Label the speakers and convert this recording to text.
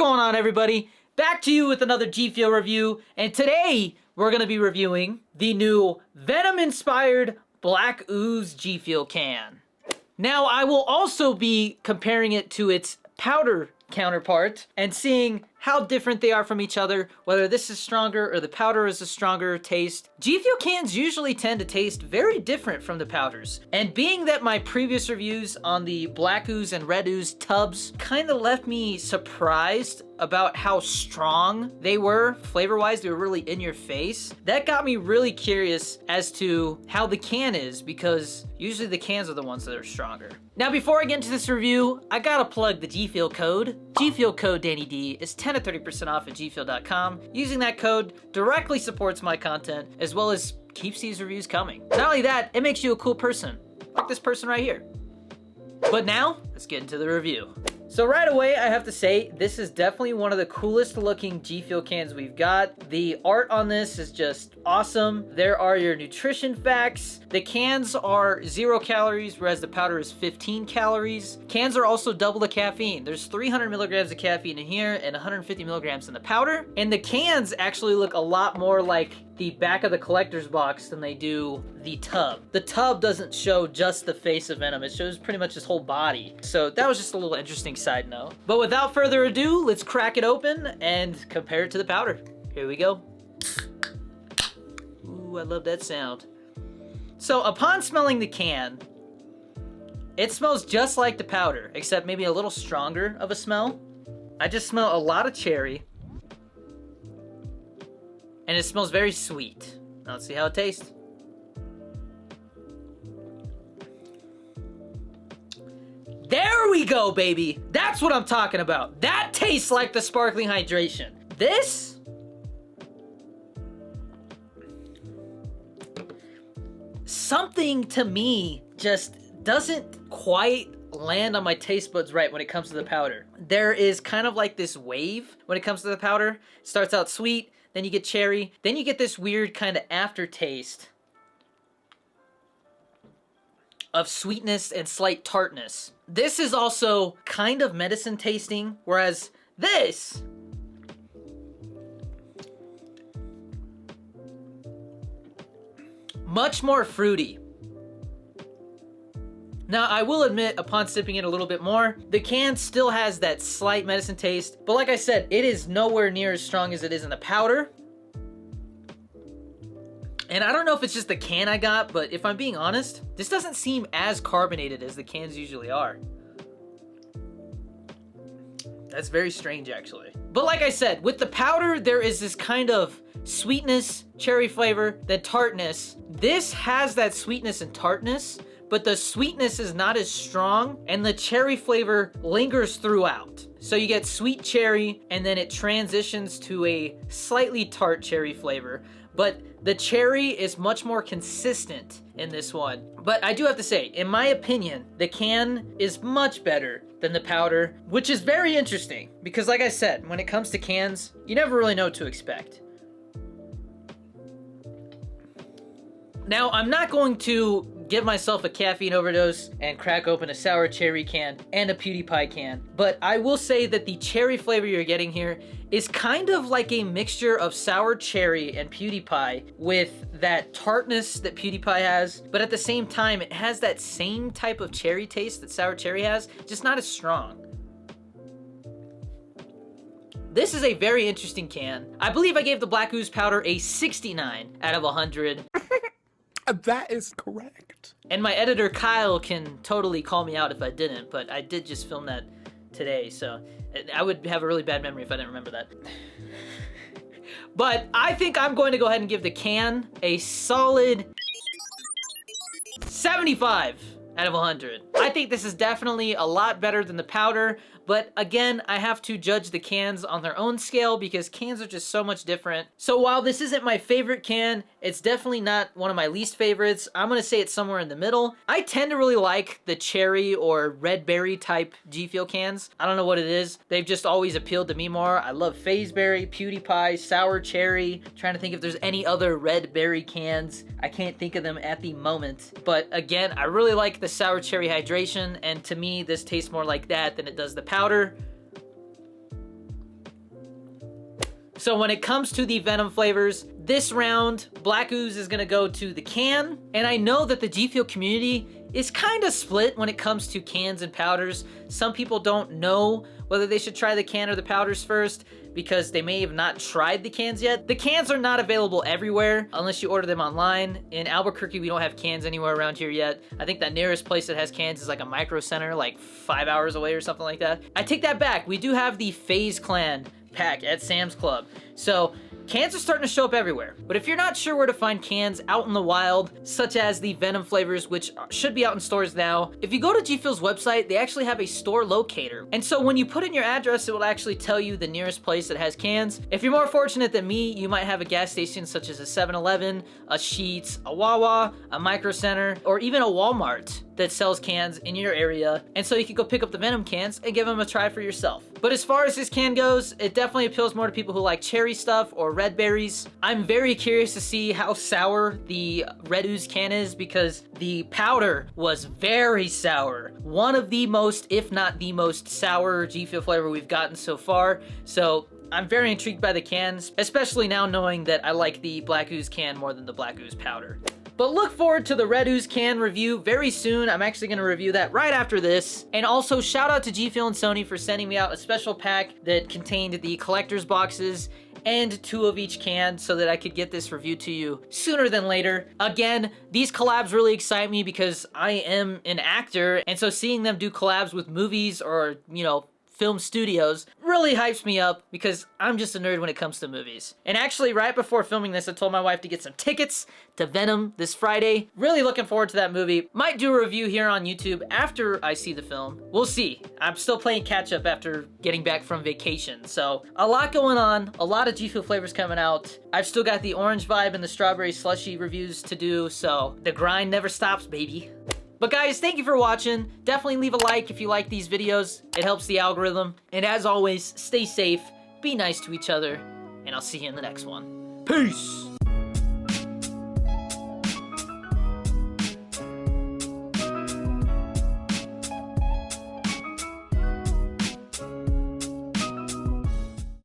Speaker 1: going on, everybody? Back to you with another G Fuel review, and today we're going to be reviewing the new Venom inspired Black Ooze G Fuel Can. Now, I will also be comparing it to its powder counterpart and seeing how different they are from each other, whether this is stronger or the powder is a stronger taste. G Fuel cans usually tend to taste very different from the powders, and being that my previous reviews on the Black Ooze and Red Ooze tubs kind of left me surprised about how strong they were flavor-wise. They were really in your face. That got me really curious as to how the can is, because usually the cans are the ones that are stronger. Now, before I get into this review, I gotta plug the G Fuel code. G Fuel code Danny D is 10 to 30% off at gfuel.com. Using that code directly supports my content, as well as keeps these reviews coming. Not only that, it makes you a cool person, like this person right here. But now, let's get into the review. So right away, I have to say, this is definitely one of the coolest looking G Fuel cans we've got. The art on this is just awesome. There are your nutrition facts. The cans are 0 calories, whereas the powder is 15 calories. Cans are also double the caffeine. There's 300 milligrams of caffeine in here and 150 milligrams in the powder. And the cans actually look a lot more like the back of the collector's box than they do the tub. The tub doesn't show just the face of Venom. It shows pretty much his whole body. So that was just a little interesting side note. But without further ado, let's crack it open and compare it to the powder. Here we go. Ooh, I love that sound. So upon smelling the can, it smells just like the powder, except maybe a little stronger of a smell. I just smell a lot of cherry. And it smells very sweet. Now let's see how it tastes. There we go, baby. That's what I'm talking about. That tastes like the sparkling hydration. This? Something to me just doesn't quite land on my taste buds right when it comes to the powder. There is kind of like this wave when it comes to the powder. It starts out sweet, then you get cherry, then you get this weird kind of aftertaste of sweetness and slight tartness. This is also kind of medicine tasting, whereas this much more fruity. Now, I will admit, upon sipping it a little bit more, the can still has that slight medicine taste, but like I said, it is nowhere near as strong as it is in the powder. And I don't know if it's just the can I got, but if I'm being honest, this doesn't seem as carbonated as the cans usually are. That's very strange, actually. But like I said, with the powder, there is this kind of sweetness, cherry flavor, then tartness. This has that sweetness and tartness, but the sweetness is not as strong, and the cherry flavor lingers throughout. So you get sweet cherry, and then it transitions to a slightly tart cherry flavor, but the cherry is much more consistent in this one. But I do have to say, in my opinion, the can is much better than the powder, which is very interesting, because like I said, when it comes to cans, you never really know what to expect. Now, I'm not going to give myself a caffeine overdose and crack open a sour cherry can and a PewDiePie can, but I will say that the cherry flavor you're getting here is kind of like a mixture of sour cherry and PewDiePie with that tartness that PewDiePie has, but at the same time, it has that same type of cherry taste that sour cherry has, just not as strong. This is a very interesting can. I believe I gave the Black Ooze powder a 69 out of 100.
Speaker 2: That is correct.
Speaker 1: And my editor Kyle can totally call me out if I didn't, but I did just film that today, so I would have a really bad memory if I didn't remember that. But I think I'm going to go ahead and give the can a solid 75 out of 100. I think this is definitely a lot better than the powder, but again, I have to judge the cans on their own scale because cans are just so much different. So while this isn't my favorite can, it's definitely not one of my least favorites. I'm gonna say it's somewhere in the middle. I tend to really like the cherry or red berry type G Fuel cans. I don't know what it is. They've just always appealed to me more. I love Phaseberry, PewDiePie, sour cherry. I'm trying to think if there's any other red berry cans. I can't think of them at the moment. But again, I really like the sour cherry hydration, and to me, this tastes more like that than it does the powder. So when it comes to the Venom flavors, this round, Black Ooze is gonna go to the can. And I know that the G Fuel community is kind of split when it comes to cans and powders. Some people don't know whether they should try the can or the powders first because they may have not tried the cans yet. The cans are not available everywhere unless you order them online. In Albuquerque, we don't have cans anywhere around here yet. I think the nearest place that has cans is like a Micro Center, like 5 hours away or something like that. I take that back. We do have the FaZe Clan pack at Sam's Club. So cans are starting to show up everywhere. But if you're not sure where to find cans out in the wild, such as the Venom flavors, which should be out in stores now, if you go to G Fuel's website, they actually have a store locator. And so when you put in your address, it will actually tell you the nearest place that has cans. If you're more fortunate than me, you might have a gas station such as a 7-Eleven, a Sheetz, a Wawa, a Micro Center, or even a Walmart that sells cans in your area. And so you can go pick up the Venom cans and give them a try for yourself. But as far as this can goes, it definitely appeals more to people who like cherry stuff or red berries. I'm very curious to see how sour the Red Ooze can is because the powder was very sour. One of the most, if not the most sour G Fuel flavor we've gotten so far. So I'm very intrigued by the cans, especially now knowing that I like the Black Ooze can more than the Black Ooze powder. But look forward to the Red Ooze can review very soon. I'm actually going to review that right after this. And also shout out to G Fuel and Sony for sending me out a special pack that contained the collector's boxes and 2 of each can so that I could get this review to you sooner than later. Again, these collabs really excite me because I am an actor, and so seeing them do collabs with movies or, you know, film studios really hypes me up because I'm just a nerd when it comes to movies. And actually, right before filming this, I told my wife to get some tickets to Venom this Friday. Really looking forward to that movie. Might do a review here on YouTube after I see the film. We'll see. I'm still playing catch up after getting back from vacation. So a lot going on, a lot of G Fuel flavors coming out. I've still got the orange vibe and the strawberry slushy reviews to do, so the grind never stops, baby. But guys, thank you for watching. Definitely leave a like if you like these videos. It helps the algorithm. And as always, stay safe, be nice to each other, and I'll see you in the next one. Peace!